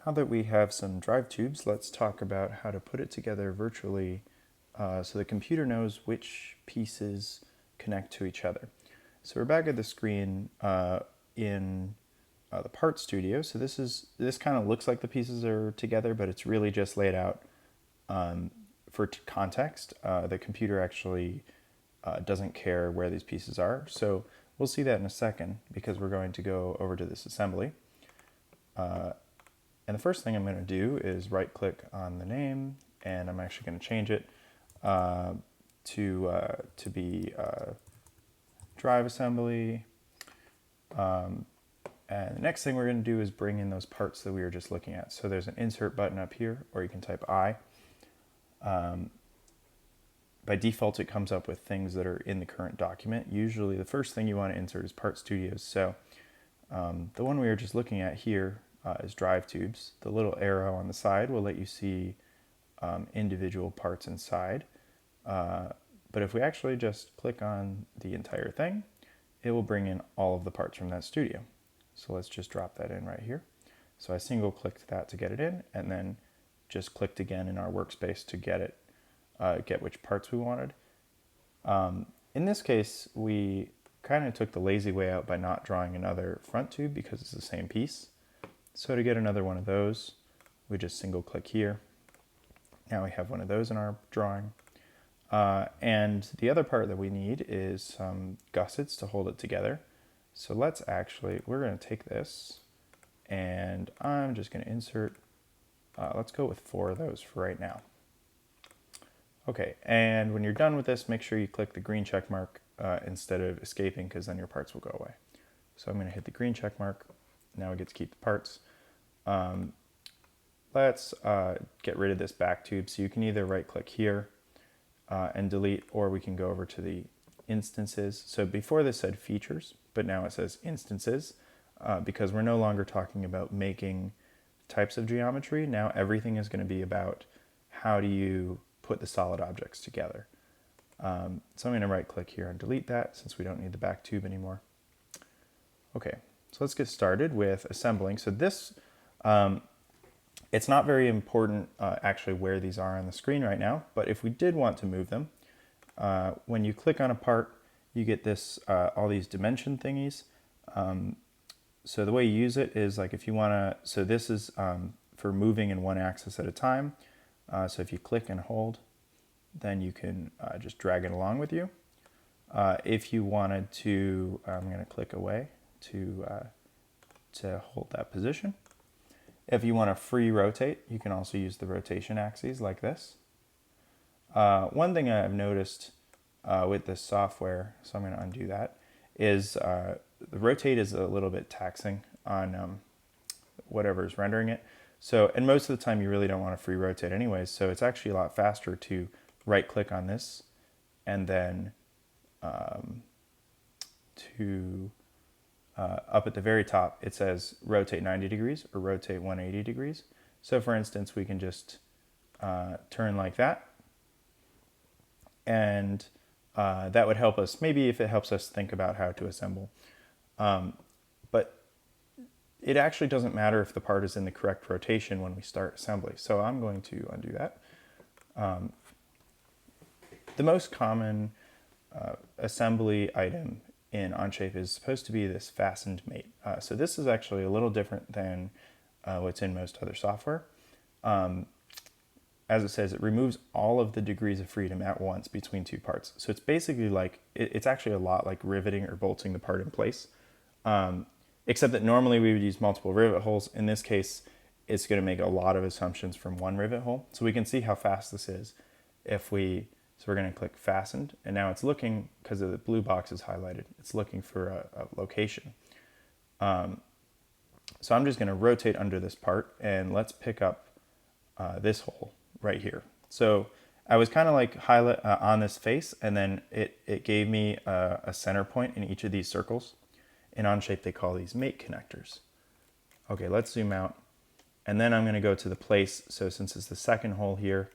Now that we have some drive tubes, let's talk about how to put it together virtually so the computer knows which pieces connect to each other. So we're back at the screen in the Part Studio. So this kind of looks like the pieces are together, but it's really just laid out for context. The computer actually doesn't care where these pieces are. So we'll see that in a second because we're going to go over to this assembly. And the first thing I'm going to do is right click on the name, and I'm actually going to change it to be drive assembly. And the next thing we're going to do is bring in those parts that we were just looking at. So there's an insert button up here, or you can type I. By default, it comes up with things that are in the current document. Usually the first thing you want to insert is Part Studios. So the one we were just looking at here is drive tubes. The little arrow on the side will let you see individual parts inside. But if we actually just click on the entire thing, it will bring in all of the parts from that studio. So let's just drop that in right here. So I single clicked that to get it in, and then just clicked again in our workspace to get it, get which parts we wanted. In this case, we kind of took the lazy way out by not drawing another front tube because it's the same piece. So to get another one of those, we just single click here. Now we have one of those in our drawing. And the other part that we need is some gussets to hold it together. So we're going to take this, and I'm just going to insert, let's go with 4 of those for right now. Okay, and when you're done with this, make sure you click the green check mark instead of escaping, because then your parts will go away. So I'm going to hit the green check mark. Now we get to keep the parts. Let's get rid of this back tube. So you can either right click here and delete, or we can go over to the instances. So before this said features, but now it says instances because we're no longer talking about making types of geometry. Now everything is going to be about how do you put the solid objects together. So I'm going to right click here and delete that since we don't need the back tube anymore. Okay, so let's get started with assembling. So this, it's not very important actually where these are on the screen right now, but if we did want to move them, when you click on a part, you get this all these dimension thingies. So the way you use it is like if you want to, so this is for moving in one axis at a time. So if you click and hold, then you can just drag it along with you. If you wanted to, I'm going to click away to hold that position. If you want to free rotate, you can also use the rotation axes like this. One thing I've noticed with this software, so I'm going to undo that, is the rotate is a little bit taxing on whatever is rendering it. So, and most of the time you really don't want to free rotate anyways, so it's actually a lot faster to right click on this and then up at the very top it says rotate 90 degrees or rotate 180 degrees. So for instance, we can just turn like that, and that would help us, maybe if it helps us think about how to assemble. But it actually doesn't matter if the part is in the correct rotation when we start assembly. So I'm going to undo that. The most common assembly item in Onshape is supposed to be this Fastened Mate. So this is actually a little different than what's in most other software. As it says, it removes all of the degrees of freedom at once between two parts. So it's basically like, it's actually a lot like riveting or bolting the part in place. Except that normally we would use multiple rivet holes. In this case, it's going to make a lot of assumptions from one rivet hole. So we can see how fast this is if we, so we're going to click fastened, and now it's looking, because of the blue box is highlighted, it's looking for a location. So I'm just going to rotate under this part, and let's pick up this hole right here. So I was kind of like highlight on this face, and then it gave me a center point in each of these circles. In Onshape, they call these mate connectors. Okay, let's zoom out. And then I'm going to go to the place. So since it's the second hole here,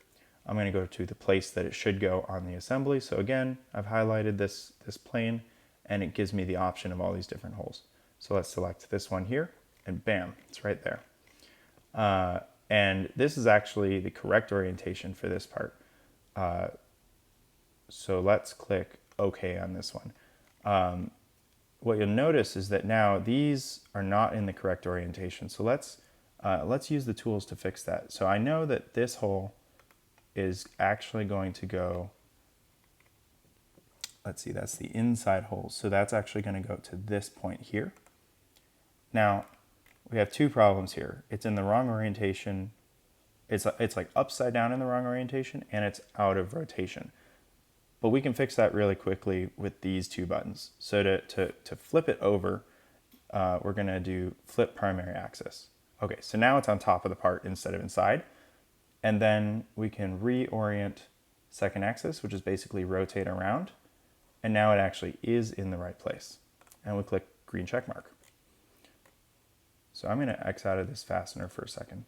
I'm going to go to the place that it should go on the assembly. So again, I've highlighted this plane, and it gives me the option of all these different holes. So let's select this one here, and bam, it's right there. And this is actually the correct orientation for this part. So let's click OK on this one. What you'll notice is that now these are not in the correct orientation. So let's use the tools to fix that. So I know that this hole is actually going to go, let's see, that's the inside hole. So that's actually going to go to this point here. Now, we have two problems here. It's in the wrong orientation. It's like upside down in the wrong orientation, and it's out of rotation. But we can fix that really quickly with these two buttons. So to flip it over, we're going to do flip primary axis. Okay, so now it's on top of the part instead of inside. And then we can reorient second axis, which is basically rotate around. And now it actually is in the right place. And we click green check mark. So I'm going to X out of this fastener for a second.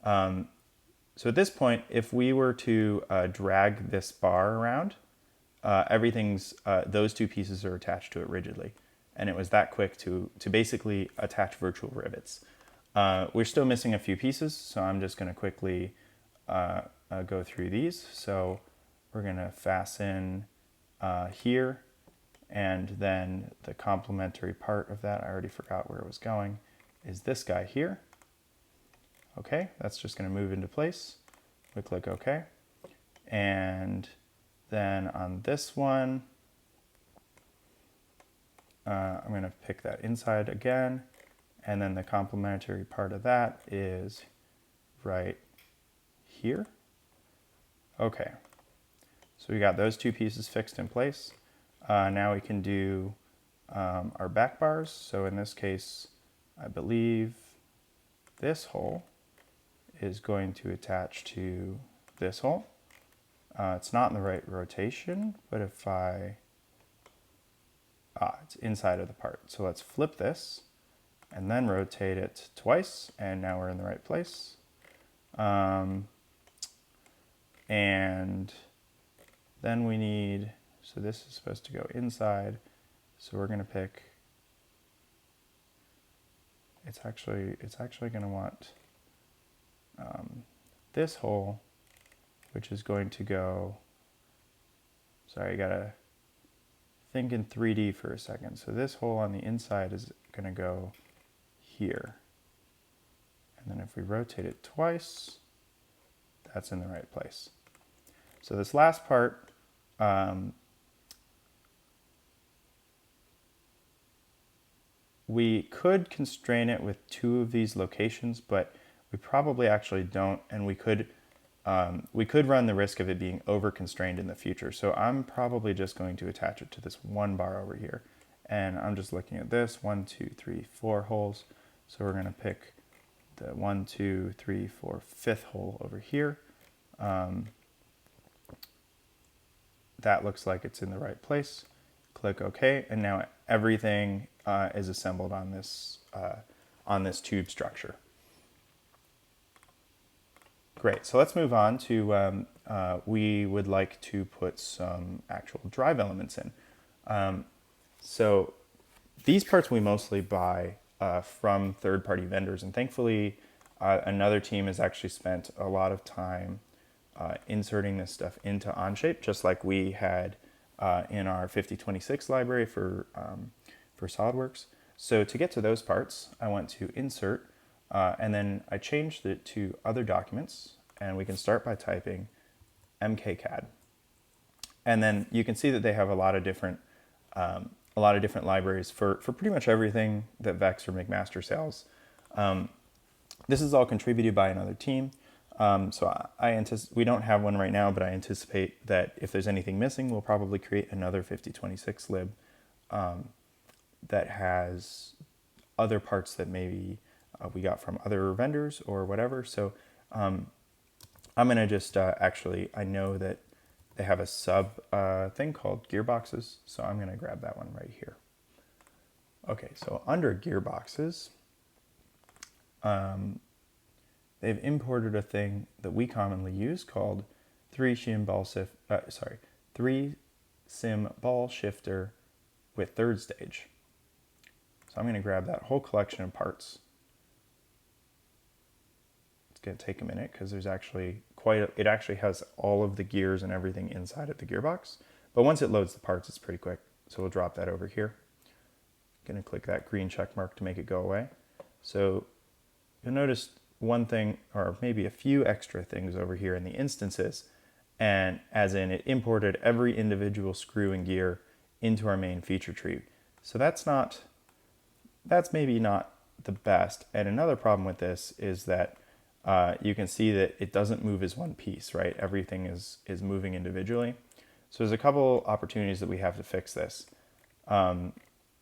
So at this point, if we were to drag this bar around, those two pieces are attached to it rigidly. And it was that quick to basically attach virtual rivets. We're still missing a few pieces, so I'm just going to quickly go through these. So we're going to fasten here, and then the complementary part of that, I already forgot where it was going, is this guy here. Okay, that's just going to move into place. We click OK. And then on this one, I'm going to pick that inside again. And then the complementary part of that is right here. Okay, so we got those two pieces fixed in place. Now we can do our back bars. So in this case, I believe this hole is going to attach to this hole. It's not in the right rotation, but if it's inside of the part. So let's flip this and then rotate it twice, and now we're in the right place. And then we need, so this is supposed to go inside, so we're going to pick, it's actually going to want this hole, which is going to go, sorry, I gotta think in 3D for a second. So this hole on the inside is going to go here. And then if we rotate it twice, that's in the right place. So this last part, we could constrain it with two of these locations, but we probably actually don't, and we could run the risk of it being over-constrained in the future. So I'm probably just going to attach it to this one bar over here. And I'm just looking at this, 1, 2, 3, 4 holes. So we're going to pick the 1, 2, 3, 4, 5th hole over here. That looks like it's in the right place. Click OK, and now everything is assembled on this tube structure. Great, so let's move on to, we would like to put some actual drive elements in. So these parts we mostly buy from third-party vendors, and thankfully another team has actually spent a lot of time inserting this stuff into Onshape, just like we had in our 5026 library for SolidWorks. So to get to those parts, I went to Insert, and then I changed it to Other Documents, and we can start by typing MKCad. And then you can see that they have a lot of different libraries for pretty much everything that Vex or McMaster sells. This is all contributed by another team. So we don't have one right now, but I anticipate that if there's anything missing, we'll probably create another 5026 lib that has other parts that maybe we got from other vendors or whatever. So I'm going to just I know that they have a sub thing called Gearboxes, so I'm going to grab that one right here. Okay, so under Gearboxes, they've imported a thing that we commonly use called 3-sim ball shifter with third stage. So I'm going to grab that whole collection of parts. going to take a minute because there's actually it actually has all of the gears and everything inside of the gearbox. But once it loads the parts, it's pretty quick. So we'll drop that over here. Going to click that green check mark to make it go away. So you'll notice one thing, or maybe a few extra things over here in the instances, and as in it imported every individual screw and gear into our main feature tree. So that's maybe not the best. And another problem with this is that you can see that it doesn't move as one piece, right? Everything is moving individually. So there's a couple opportunities that we have to fix this.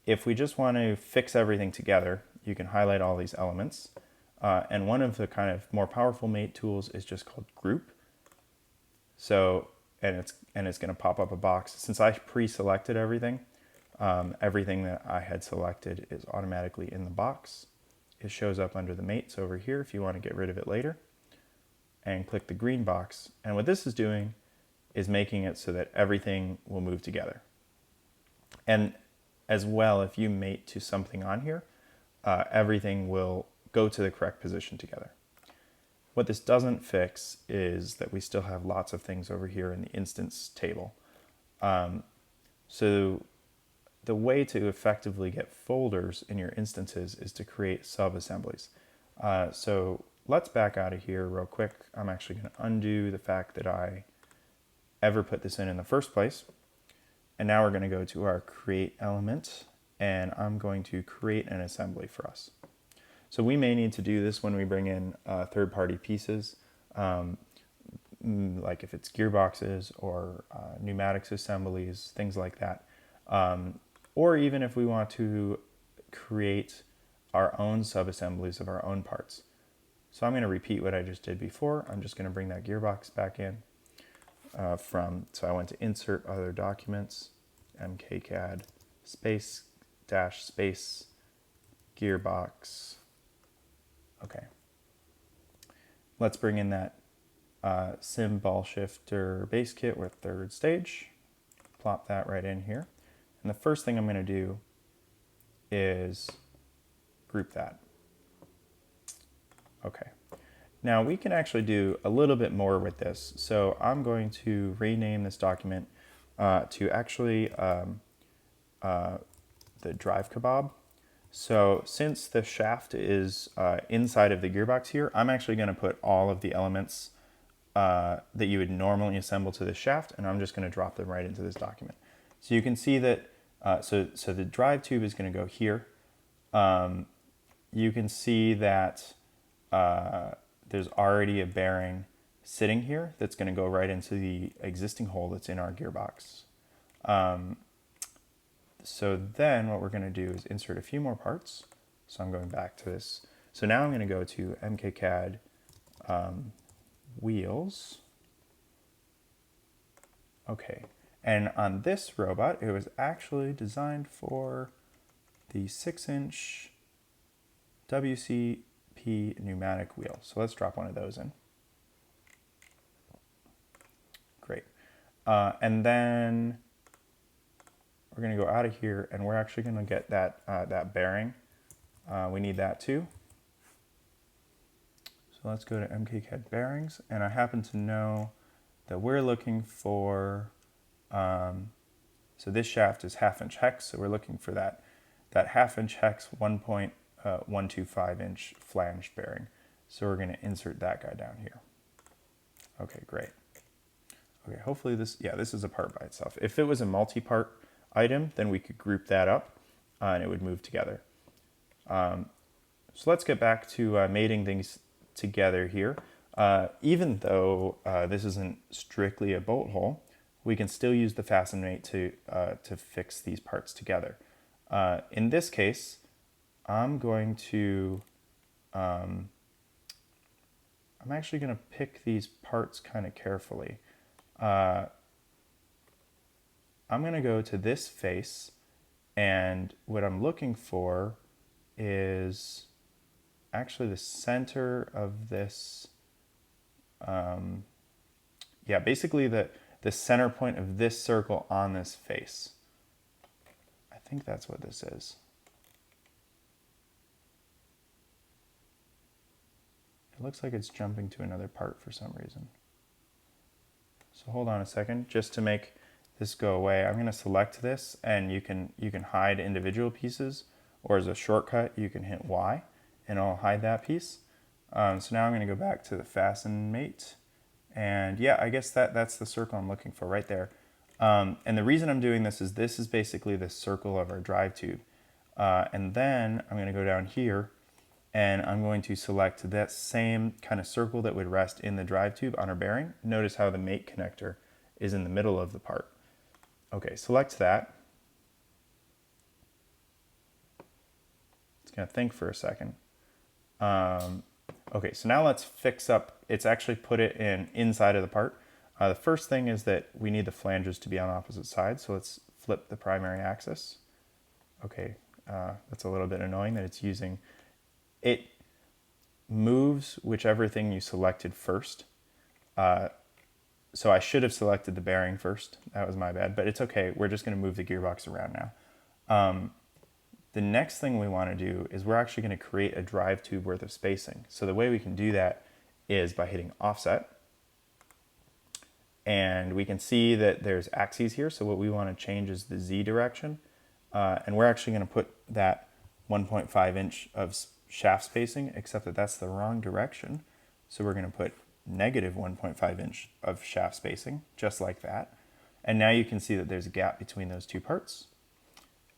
If we just want to fix everything together, you can highlight all these elements. And one of the kind of more powerful mate tools is just called group. So, and it's going to pop up a box. Since I pre-selected everything, everything that I had selected is automatically in the box. It shows up under the mates over here if you want to get rid of it later. And click the green box. And what this is doing is making it so that everything will move together. And as well, if you mate to something on here, everything will go to the correct position together. What this doesn't fix is that we still have lots of things over here in the instance table. So the way to effectively get folders in your instances is to create sub-assemblies. So let's back out of here real quick. I'm actually going to undo the fact that I ever put this in the first place. And now we're going to go to our create element, and I'm going to create an assembly for us. So we may need to do this when we bring in third-party pieces, like if it's gearboxes or pneumatics assemblies, things like that. Or even if we want to create our own sub-assemblies of our own parts. So I'm going to repeat what I just did before. I'm just going to bring that gearbox back in. So I went to insert other documents, MKCad, space, dash, space, gearbox. Okay. Let's bring in that sim ball shifter base kit with third stage. Plop that right in here. And the first thing I'm going to do is group that. Okay. Now we can actually do a little bit more with this. So I'm going to rename this document to actually the drive kebab. So since the shaft is inside of the gearbox here, I'm actually going to put all of the elements that you would normally assemble to the shaft, and I'm just going to drop them right into this document. So you can see that, so the drive tube is going to go here. You can see that there's already a bearing sitting here that's going to go right into the existing hole that's in our gearbox. So then what we're going to do is insert a few more parts. So I'm going back to this. So now I'm going to go to MKCad wheels. Okay, and on this robot, it was actually designed for the 6-inch WCP pneumatic wheel. So let's drop one of those in. Great. And then we're going to go out of here, and we're actually going to get that, that bearing. We need that too. So let's go to MKCad bearings, and I happen to know that we're looking for, so this shaft is 1/2 inch hex, so we're looking for that 1/2 inch hex 1.125 inch flange bearing. So we're going to insert that guy down here. Okay, great. Okay, hopefully this is a part by itself. If it was a multi-part item, then we could group that up and it would move together. So let's get back to mating things together here. Even though this isn't strictly a bolt hole, we can still use the Fastened Mate to fix these parts together. In this case, I'm going to, I'm actually going to pick these parts kind of carefully. I'm going to go to this face, and what I'm looking for is actually the center of this, basically the center point of this circle on this face. I think that's what this is. It looks like it's jumping to another part for some reason. So hold on a second, just to make this go away, I'm going to select this, and you can hide individual pieces, or as a shortcut you can hit Y and it'll hide that piece. So now I'm going to go back to the Fastened Mate, and yeah, I guess that's the circle I'm looking for right there. And the reason I'm doing this is basically the circle of our drive tube. And then I'm going to go down here and I'm going to select that same kind of circle that would rest in the drive tube on our bearing. Notice how the mate connector is in the middle of the part. Okay, select that. It's going to think for a second. Okay, so now let's fix up, it's actually put it inside of the part. The first thing is that we need the flanges to be on opposite sides, so let's flip the primary axis. Okay, that's a little bit annoying that it's using, it moves whichever thing you selected first. So I should have selected the bearing first, that was my bad, but it's okay, we're just going to move the gearbox around now. The next thing we want to do is we're actually going to create a drive tube worth of spacing. So the way we can do that is by hitting offset. And we can see that there's axes here. So what we want to change is the Z direction. And we're actually going to put that 1.5 inch of shaft spacing, except that that's the wrong direction. So we're going to put negative 1.5 inch of shaft spacing, just like that. And now you can see that there's a gap between those two parts.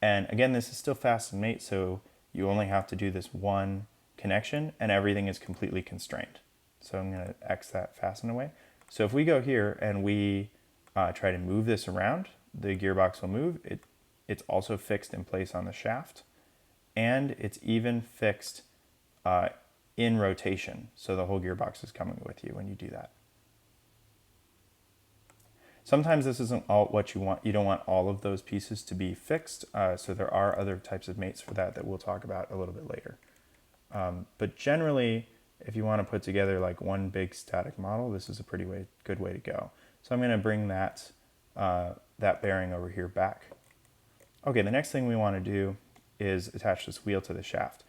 And again, this is still Fastened Mate, so you only have to do this one connection and everything is completely constrained. So I'm going to X that fasten away. So if we go here and we try to move this around, the gearbox will move. It's also fixed in place on the shaft, and it's even fixed in rotation. So the whole gearbox is coming with you when you do that. Sometimes this isn't all what you want. You don't want all of those pieces to be fixed. So there are other types of mates for that we'll talk about a little bit later. But generally, if you want to put together like one big static model, this is a pretty good way to go. So I'm going to bring that bearing over here back. Okay, the next thing we want to do is attach this wheel to the shaft.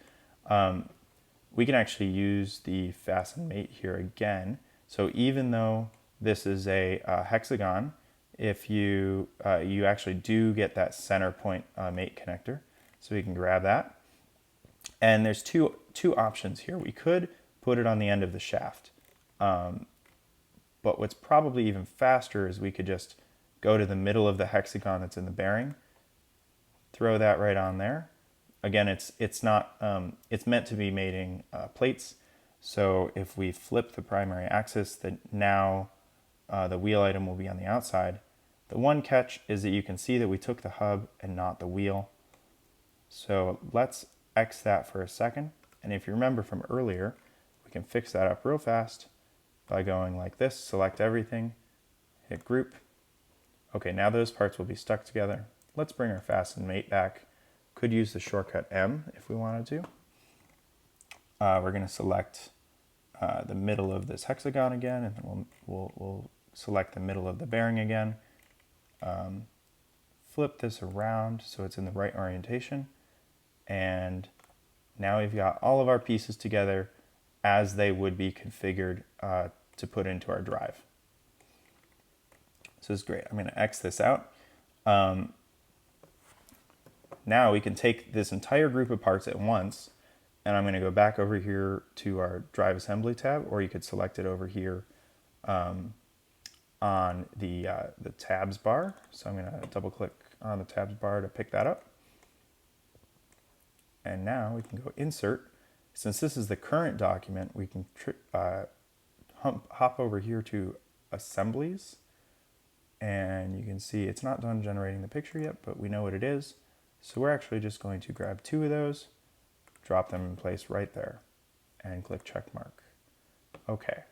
We can actually use the Fastened Mate here again. So even though this is a hexagon, if you actually do get that center point mate connector, so we can grab that. And there's two options here. We could put it on the end of the shaft, but what's probably even faster is we could just go to the middle of the hexagon that's in the bearing, throw that right on there. Again, it's meant to be mating plates. So if we flip the primary axis, then now the wheel item will be on the outside. The one catch is that you can see that we took the hub and not the wheel. So let's X that for a second. And if you remember from earlier, we can fix that up real fast by going like this, select everything, hit group. Okay, now those parts will be stuck together. Let's bring our Fastened Mate back. Could use the shortcut M if we wanted to. We're going to select the middle of this hexagon again, and then we'll select the middle of the bearing again. Flip this around so it's in the right orientation, and now we've got all of our pieces together as they would be configured to put into our drive. So this is great. I'm going to X this out. Now we can take this entire group of parts at once, and I'm going to go back over here to our Drive Assembly tab, or you could select it over here on the tabs bar. So I'm going to double click on the tabs bar to pick that up. And now we can go Insert. Since this is the current document, we can hop over here to Assemblies, and you can see it's not done generating the picture yet, but we know what it is. So we're actually just going to grab two of those, drop them in place right there, and click check mark. Okay.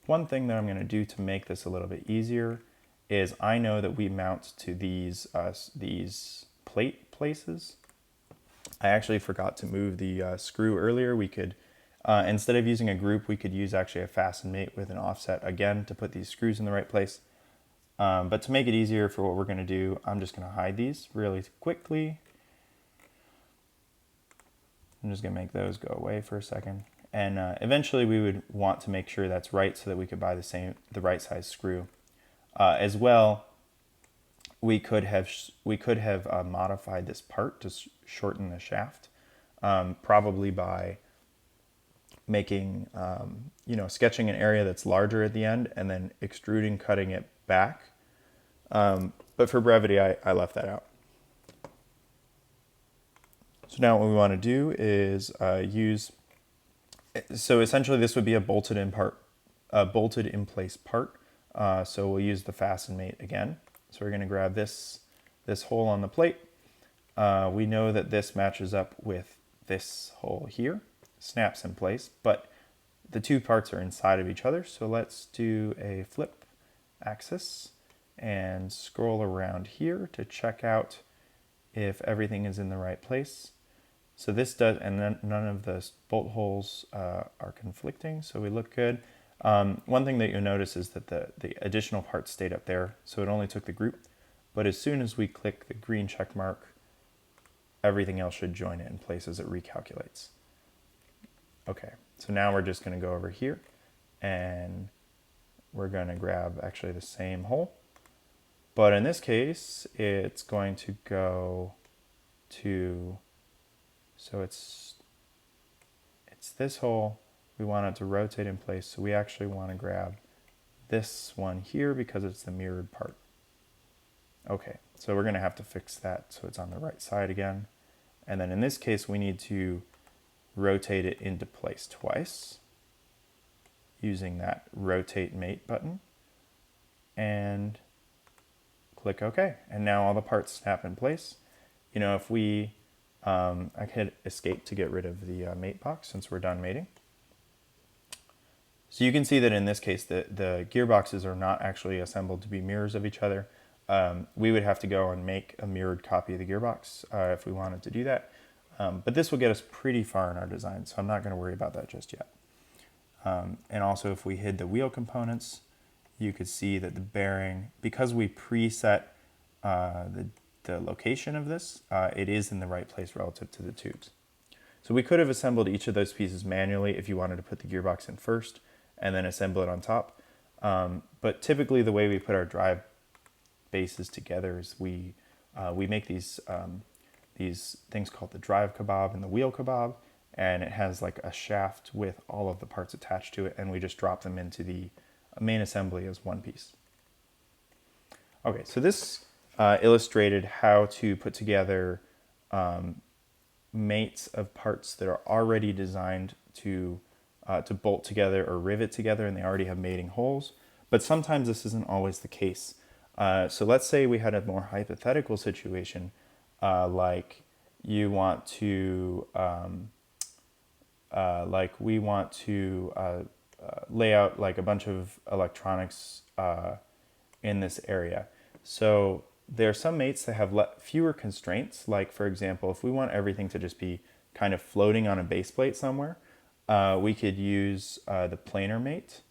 One thing that I'm going to do to make this a little bit easier is I know that we mount to these plate places. I actually forgot to move the screw earlier. We could, instead of using a group, we could use actually a Fastened Mate with an offset again to put these screws in the right place. But to make it easier for what we're going to do, I'm just going to hide these really quickly. I'm just going to make those go away for a second. And eventually we would want to make sure that's right so that we could buy the right size screw. As well, we could have modified this part to shorten the shaft, probably by making, sketching an area that's larger at the end and then extruding, cutting it back. But for brevity, I left that out. So now what we want to do is so essentially this would be a bolted in place part. So we'll use the Fastened Mate again. So we're going to grab this hole on the plate. We know that this matches up with this hole here, snaps in place, but the two parts are inside of each other. So let's do a flip axis and scroll around here to check out if everything is in the right place. So this does, and then none of the bolt holes are conflicting, so we look good. One thing that you'll notice is that the additional parts stayed up there, so it only took the group. But as soon as we click the green check mark, everything else should join it in place as it recalculates. Okay, so now we're just going to go over here, and we're going to grab actually the same hole. But in this case, it's going to go to, so it's this hole. We want it to rotate in place, so we actually want to grab this one here because it's the mirrored part. Okay, so we're going to have to fix that so it's on the right side again. And then in this case, we need to rotate it into place twice using that Rotate Mate button. And click OK. And now all the parts snap in place. You know, if we, I can hit escape to get rid of the mate box since we're done mating. So you can see that in this case, the gearboxes are not actually assembled to be mirrors of each other. We would have to go and make a mirrored copy of the gearbox if we wanted to do that. But this will get us pretty far in our design, so I'm not going to worry about that just yet. And also if we hid the wheel components, you could see that the bearing, because we preset the location of this, it is in the right place relative to the tubes. So we could have assembled each of those pieces manually if you wanted to put the gearbox in first and then assemble it on top. But typically the way we put our drive bases together is we make these things called the drive kebab and the wheel kebab, and it has like a shaft with all of the parts attached to it, and we just drop them into the main assembly as one piece. Okay, so this illustrated how to put together mates of parts that are already designed to bolt together or rivet together, and they already have mating holes. But sometimes this isn't always the case. So let's say we had a more hypothetical situation, like you want to, we want to lay out like a bunch of electronics in this area. So there are some mates that have fewer constraints. Like for example, if we want everything to just be kind of floating on a base plate somewhere, we could use the Planar Mate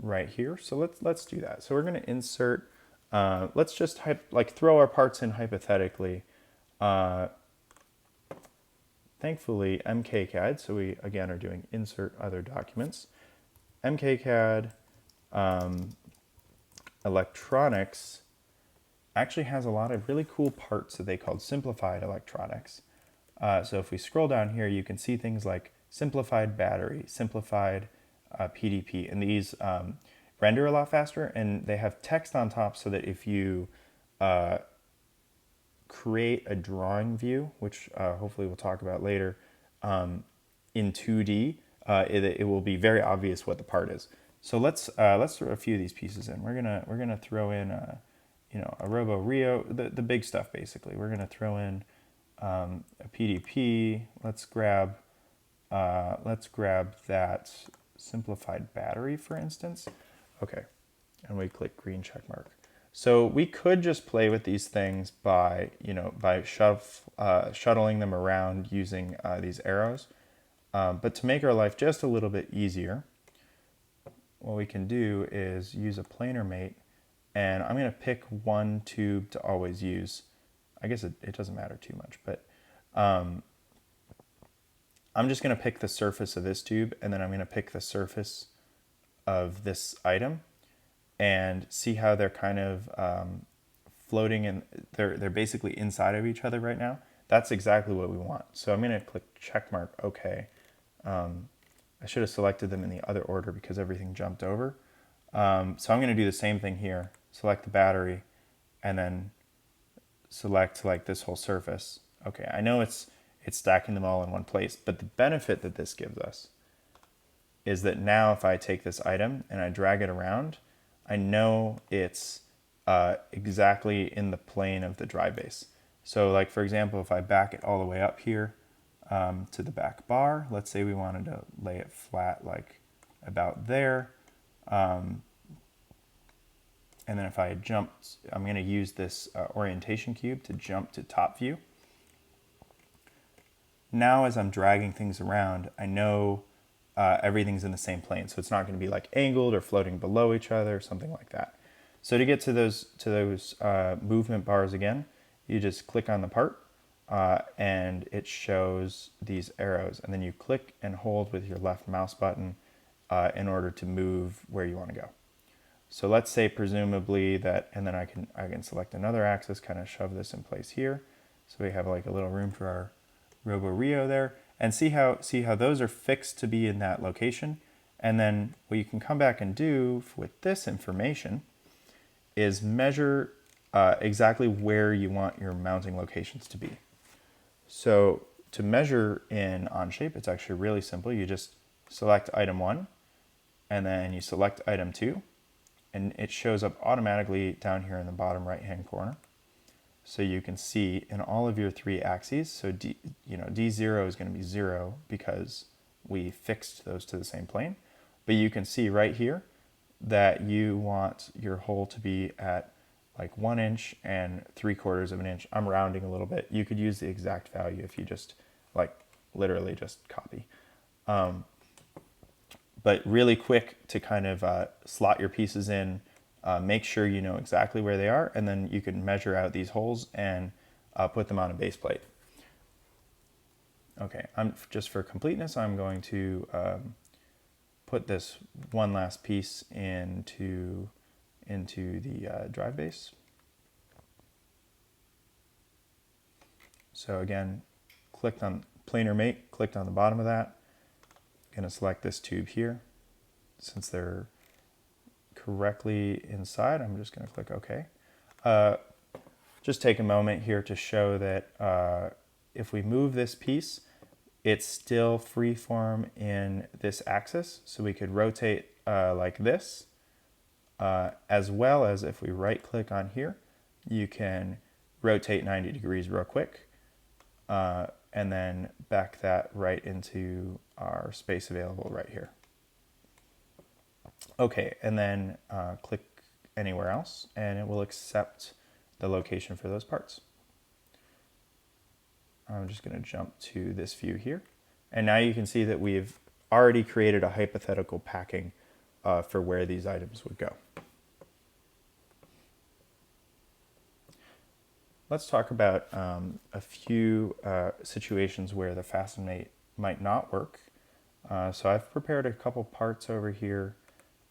right here. So let's do that. So we're going to insert. Let's just throw our parts in hypothetically. Thankfully, MKCad. So we again are doing insert other documents. MKCad Electronics actually has a lot of really cool parts that they called Simplified Electronics. So if we scroll down here, you can see things like Simplified Battery, Simplified PDP, and these render a lot faster, and they have text on top so that if you create a drawing view, which hopefully we'll talk about later, in 2D, it will be very obvious what the part is. So let's throw a few of these pieces in. We're gonna throw in a Robo Rio, the big stuff basically. We're gonna throw in a PDP. Let's grab that Simplified Battery, for instance. Okay, and we click green check mark. So we could just play with these things by shuttling them around using these arrows. But to make our life just a little bit easier, what we can do is use a Planar Mate, and I'm going to pick one tube to always use. I guess it doesn't matter too much, but I'm I'm just going to pick the surface of this tube, and then I'm going to pick the surface of this item and see how they're kind of floating, and they're basically inside of each other right now. That's exactly what we want. So I'm going to click check mark OK. I should have selected them in the other order because everything jumped over. So I'm going to do the same thing here. Select the battery and then select like this whole surface. Okay, I know it's stacking them all in one place, but the benefit that this gives us is that now if I take this item and I drag it around, I know it's exactly in the plane of the drive base. So like for example, if I back it all the way up here to the back bar, let's say we wanted to lay it flat like about there. And then if I jumped, I'm going to use this orientation cube to jump to top view. Now as I'm dragging things around, I know everything's in the same plane. So it's not going to be like angled or floating below each other or something like that. So to get to those movement bars again, you just click on the part and it shows these arrows. And then you click and hold with your left mouse button in order to move where you want to go. So let's say presumably that, and then I can select another axis, kind of shove this in place here. So we have like a little room for our Robo Rio there, and see how those are fixed to be in that location. And then what you can come back and do with this information is measure exactly where you want your mounting locations to be. So to measure in Onshape, it's actually really simple. You just select item 1, and then you select item 2, and it shows up automatically down here in the bottom right-hand corner. So you can see in all of your 3 axes, so D0 is going to be 0 because we fixed those to the same plane. But you can see right here that you want your hole to be at like 1 inch and 3/4 of an inch. I'm rounding a little bit. You could use the exact value if you just like literally just copy. But really quick to kind of slot your pieces in, make sure you know exactly where they are, and then you can measure out these holes and put them on a base plate. Okay, just for completeness, I'm going to put this one last piece into the drive base. So again, clicked on Planar Mate, clicked on the bottom of that. Going to select this tube here. Since they're correctly inside, I'm just going to click OK. Just take a moment here to show that if we move this piece, it's still freeform in this axis. So we could rotate like this, as well as if we right click on here, you can rotate 90 degrees real quick. And then back that right into our space available right here. Okay, and then click anywhere else, and it will accept the location for those parts. I'm just going to jump to this view here. And now you can see that we've already created a hypothetical packing for where these items would go. Let's talk about a few situations where the Fastened Mate might not work. So I've prepared a couple parts over here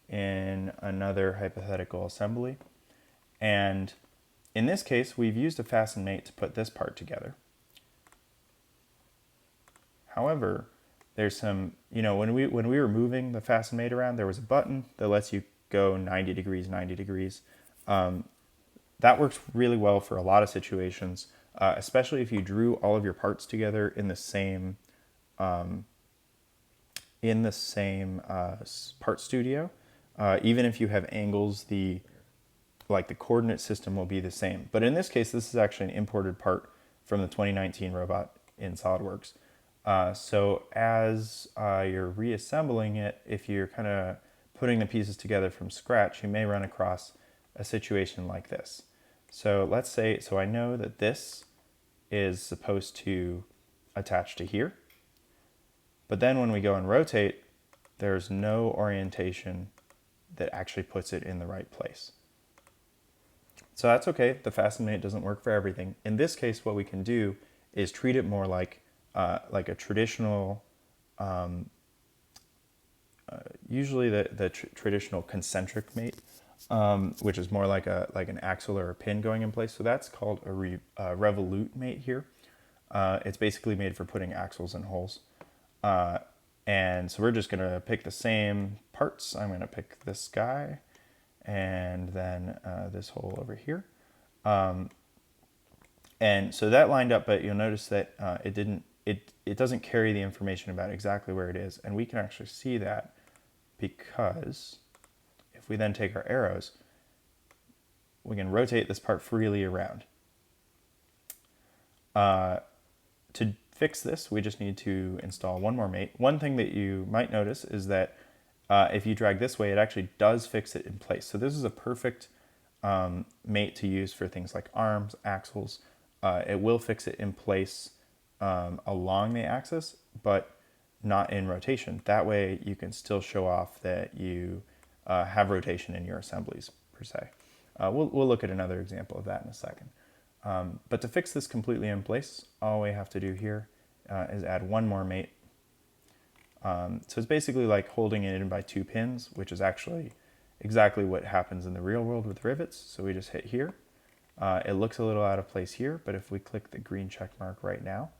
in another hypothetical assembly. And in this case, we've used a Fastened Mate to put this part together. However, there's some, when we were moving the Fastened Mate around, there was a button that lets you go 90 degrees, 90 degrees. That works really well for a lot of situations, especially if you drew all of your parts together in the same part studio. Even if you have angles, the coordinate system will be the same. But in this case, this is actually an imported part from the 2019 robot in SolidWorks. So as you're reassembling it, if you're kind of putting the pieces together from scratch, you may run across a situation like this. So let's say, I know that this is supposed to attach to here, but then when we go and rotate, there's no orientation that actually puts it in the right place. So that's okay. The Fastened Mate doesn't work for everything. In this case, what we can do is treat it more like a traditional usually the traditional concentric mate, which is more like an axle or a pin going in place. So that's called a Revolute Mate here. It's basically made for putting axles in holes. And so we're just going to pick the same parts. I'm going to pick this guy and then this hole over here. And so that lined up, but you'll notice that it doesn't carry the information about exactly where it is. And we can actually see that because if we then take our arrows, we can rotate this part freely around. To fix this, we just need to install one more mate. One thing that you might notice is that if you drag this way, it actually does fix it in place. So this is a perfect mate to use for things like arms, axles. It will fix it in place along the axis, but not in rotation. That way you can still show off that you have rotation in your assemblies, per se. We'll look at another example of that in a second. But to fix this completely in place, all we have to do here is add one more mate. So it's basically like holding it in by two pins, which is actually exactly what happens in the real world with rivets. So we just hit here. It looks a little out of place here, but if we click the green check mark right now,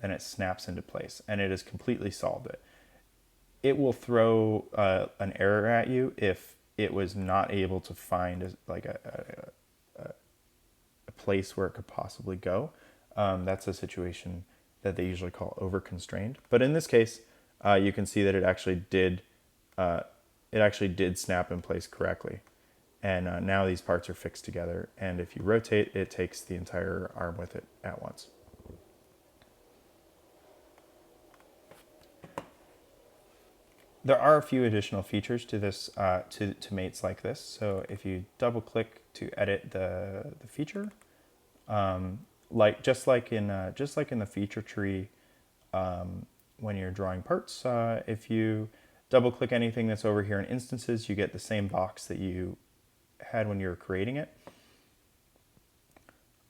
then it snaps into place and it has completely solved it. It will throw an error at you if it was not able to find a place where it could possibly go. That's a situation that they usually call over-constrained. But in this case, you can see that it actually did snap in place correctly. And now these parts are fixed together. And if you rotate, it takes the entire arm with it at once. There are a few additional features to this, to mates like this. So if you double click to edit the feature, just like in the feature tree, when you're drawing parts, if you double click anything that's over here in instances, you get the same box that you had when you were creating it.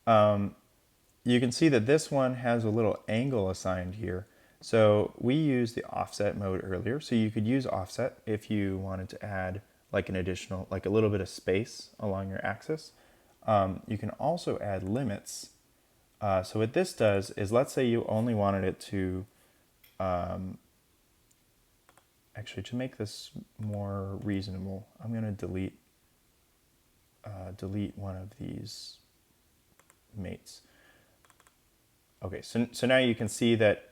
You can see that this one has a little angle assigned here. So we used the offset mode earlier. So you could use offset if you wanted to add like an additional, like a little bit of space along your axis. You can also add limits. So what this does is, let's say you only wanted it to, actually to make this more reasonable, I'm going to delete one of these mates. Okay, so now you can see that,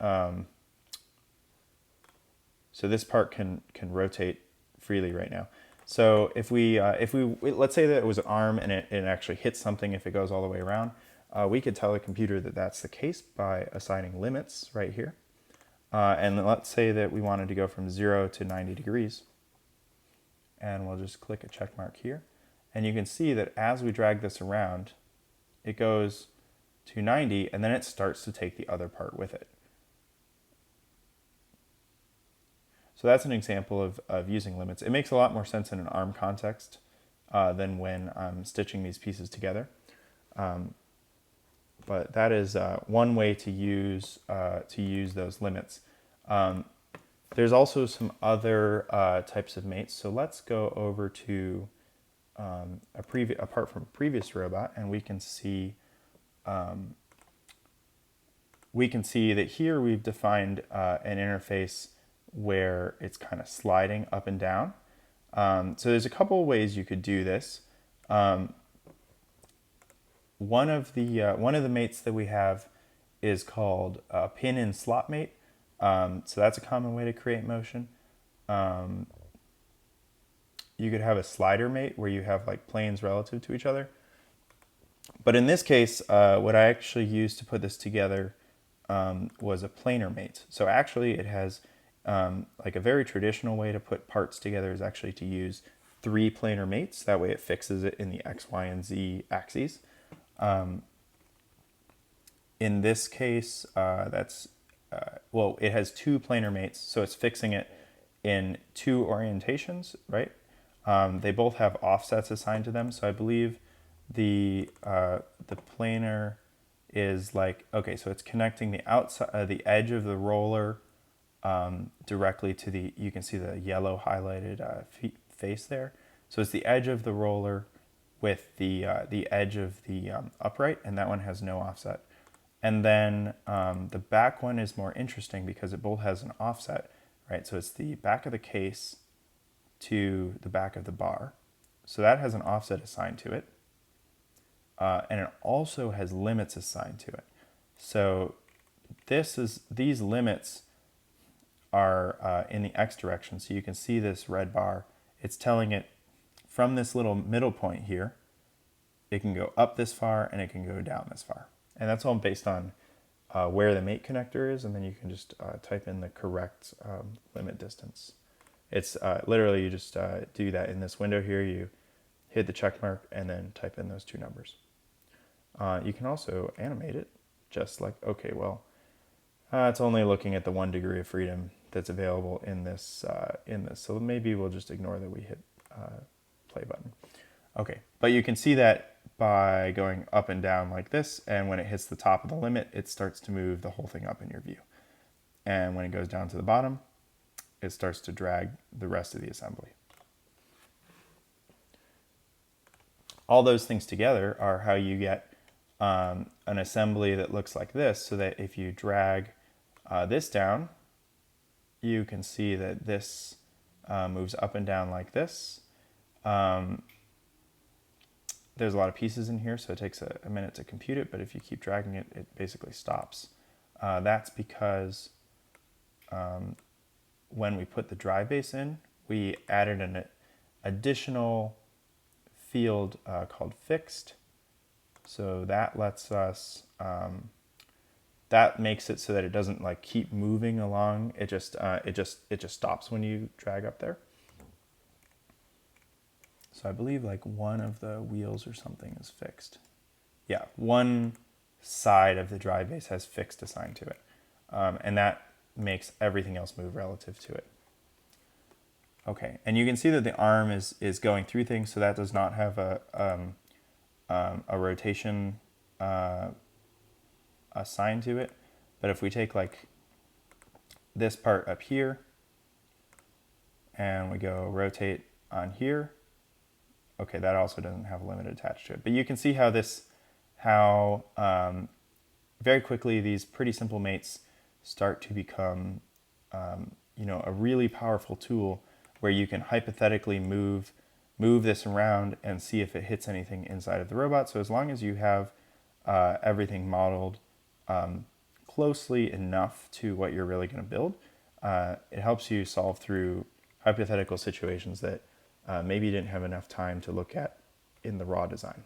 so this part can rotate freely right now. So if we let's say that it was an arm and it actually hits something if it goes all the way around, we could tell the computer that that's the case by assigning limits right here. And let's say that we wanted to go from 0 to 90 degrees. And we'll just click a check mark here. And you can see that as we drag this around, it goes to 90 and then it starts to take the other part with it. So that's an example of using limits. It makes a lot more sense in an arm context than when I'm stitching these pieces together. But that is one way to use those limits. There's also some other types of mates. So let's go over to apart from a previous robot, and we can see that here we've defined an interface where it's kind of sliding up and down. So there's a couple of ways you could do this. One of the mates that we have is called a pin in slot mate. So that's a common way to create motion. You could have a slider mate where you have like planes relative to each other. But in this case, what I actually used to put this together was a planar mate. So actually it has like a very traditional way to put parts together is actually to use 3 planar mates. That way it fixes it in the X, Y, and Z axes. In this case, well, it has 2 planar mates, so it's fixing it in 2 orientations, right? They both have offsets assigned to them, so I believe the planar is like, okay, so it's connecting the outside, the edge of the roller directly to you can see the yellow highlighted face there. So it's the edge of the roller with the edge of the upright, and that one has no offset. And then the back one is more interesting because it both has an offset, right? So it's the back of the case to the back of the bar. So that has an offset assigned to it. And it also has limits assigned to it. So these limits are in the X direction. So you can see this red bar. It's telling it from this little middle point here, it can go up this far and it can go down this far. And that's all based on where the mate connector is, and then you can just type in the correct limit distance. It's literally you just do that in this window here. You hit the check mark and then type in those two numbers. You can also animate it, just like, okay, well, it's only looking at the 1 degree of freedom that's available in this. So maybe we'll just ignore that we hit play button. Okay, but you can see that by going up and down like this, and when it hits the top of the limit, it starts to move the whole thing up in your view. And when it goes down to the bottom, it starts to drag the rest of the assembly. All those things together are how you get an assembly that looks like this, so that if you drag this down, you can see that this moves up and down like this. There's a lot of pieces in here, so it takes a minute to compute it, but if you keep dragging it, it basically stops. That's because when we put the drive base in, we added an additional field called fixed. So that lets us, that makes it so that it doesn't like keep moving along. It just stops when you drag up there. So I believe like one of the wheels or something is fixed. Yeah, one side of the drive base has fixed assigned to it. And that makes everything else move relative to it. Okay, and you can see that the arm is going through things, so that does not have a rotation assigned to it. But if we take like this part up here and we go rotate on here, okay, that also doesn't have a limit attached to it. But you can see how very quickly these pretty simple mates start to become a really powerful tool where you can hypothetically move this around and see if it hits anything inside of the robot. So as long as you have everything modeled closely enough to what you're really going to build, it helps you solve through hypothetical situations that maybe you didn't have enough time to look at in the raw design.